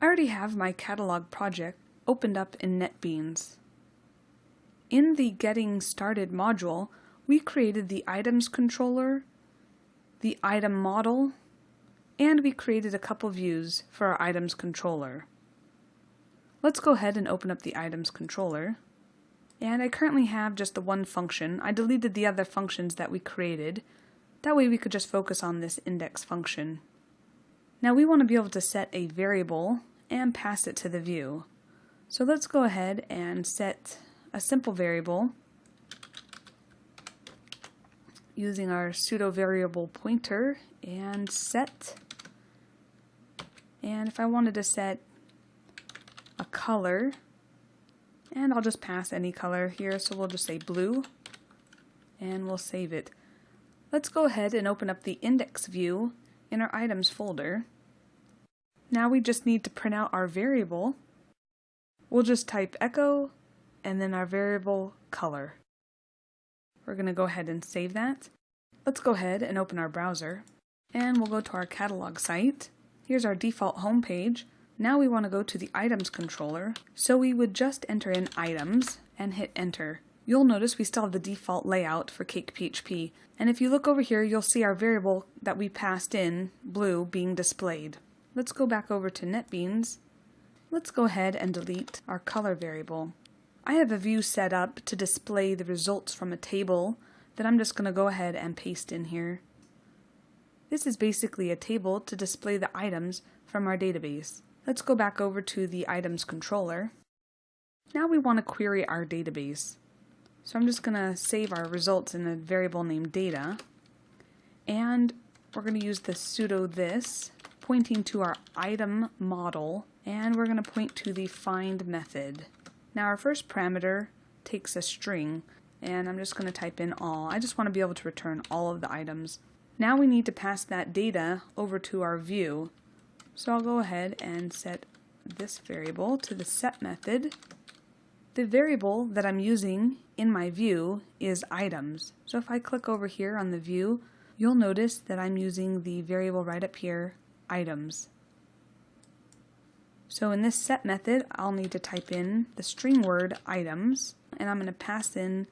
I already have my catalog project opened up in NetBeans. In the Getting Started module, we created the items controller, the item model, and we created a couple views for our items controller. Let's go ahead and open up the items controller. And I currently have just the one function. I deleted the other functions that we created. That way we could just focus on this index function. Now we want to be able to set a variable and pass it to the view. So let's go ahead and set a simple variable using our pseudo variable pointer and set. And if I wanted to set a color, and I'll just pass any color here, so we'll just say blue, and we'll save it. Let's go ahead and open up the index view in our items folder. Now we just need to print out our variable. We'll just type echo and then our variable color. We're going to go ahead and save that. Let's go ahead and open our browser, and we'll go to our catalog site. Here's our default home page. Now we want to go to the items controller, so we would just enter in items and hit enter. You'll notice we still have the default layout for CakePHP, and if you look over here you'll see our variable that we passed in, blue, being displayed. Let's go back over to NetBeans. Let's go ahead and delete our color variable. I have a view set up to display the results from a table that I'm just going to go ahead and paste in here. This is basically a table to display the items from our database. Let's go back over to the items controller. Now we want to query our database. So I'm just going to save our results in a variable named data, and we're going to use the pseudo this, pointing to our item model, and we're going to point to the find method. Now our first parameter takes a string, and I'm just going to type in all. I just want to be able to return all of the items. Now we need to pass that data over to our view. So I'll go ahead and set this variable to the set method. The variable that I'm using in my view is items. So if I click over here on the view, you'll notice that I'm using the variable right up here, items. So in this set method, I'll need to type in the string word items, and I'm going to pass in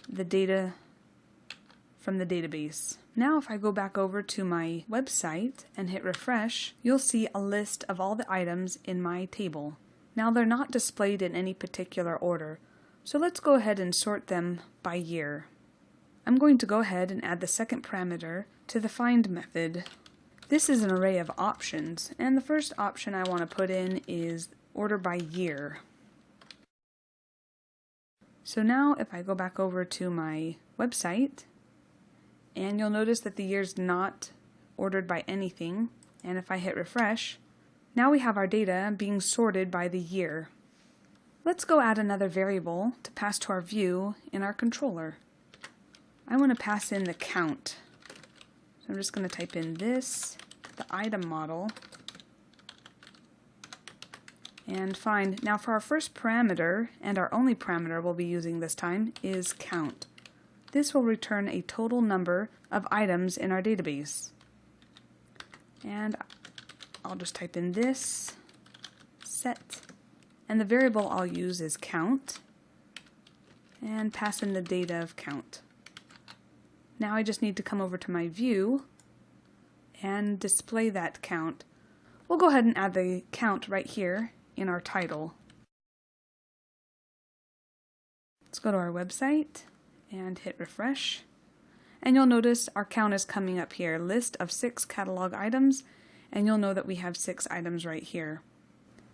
the data from the database. Now if I go back over to my website and hit refresh, you'll see a list of all the items in my table. Now they're not displayed in any particular order, so let's go ahead and sort them by year. I'm going to go ahead and add the second parameter to the find method. This is an array of options, and the first option I want to put in is order by year. So now if I go back over to my website, and you'll notice that the year's not ordered by anything, and if I hit refresh, now we have our data being sorted by the year. Let's go add another variable to pass to our view in our controller. I want to pass in the count. So I'm just going to type in this, the item model, and find. Now for our first parameter, and our only parameter we'll be using this time, is count. This will return a total number of items in our database. And I'll just type in this, set, and the variable I'll use is count, and pass in the data of count. Now I just need to come over to my view and display that count. We'll go ahead and add the count right here in our title. Let's go to our website and hit refresh, and you'll notice our count is coming up here, list of 6 catalog items, and you'll know that we have 6 items right here.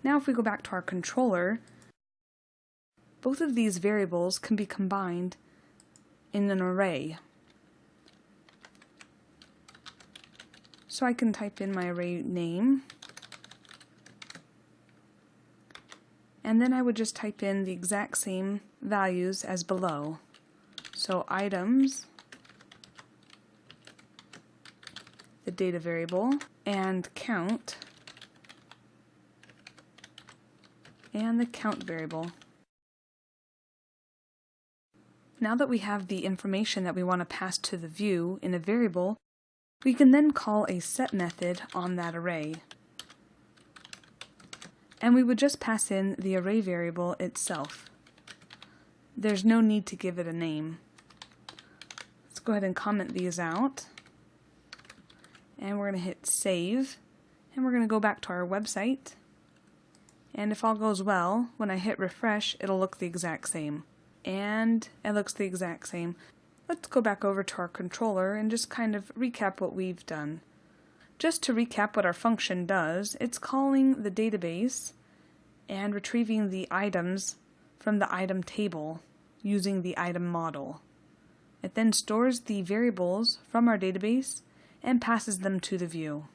Now if we go back to our controller, both of these variables can be combined in an array. So I can type in my array name, and then I would just type in the exact same values as below. So items, the data variable, and count, and the count variable. Now that we have the information that we want to pass to the view in a variable, we can then call a set method on that array. And we would just pass in the array variable itself. There's no need to give it a name. Let's go ahead and comment these out. And we're going to hit save. And we're going to go back to our website. And if all goes well, when I hit refresh, it'll look the exact same. And it looks the exact same. Let's go back over to our controller and just kind of recap what we've done. Just to recap what our function does, it's calling the database and retrieving the items from the item table using the item model. It then stores the variables from our database and passes them to the view.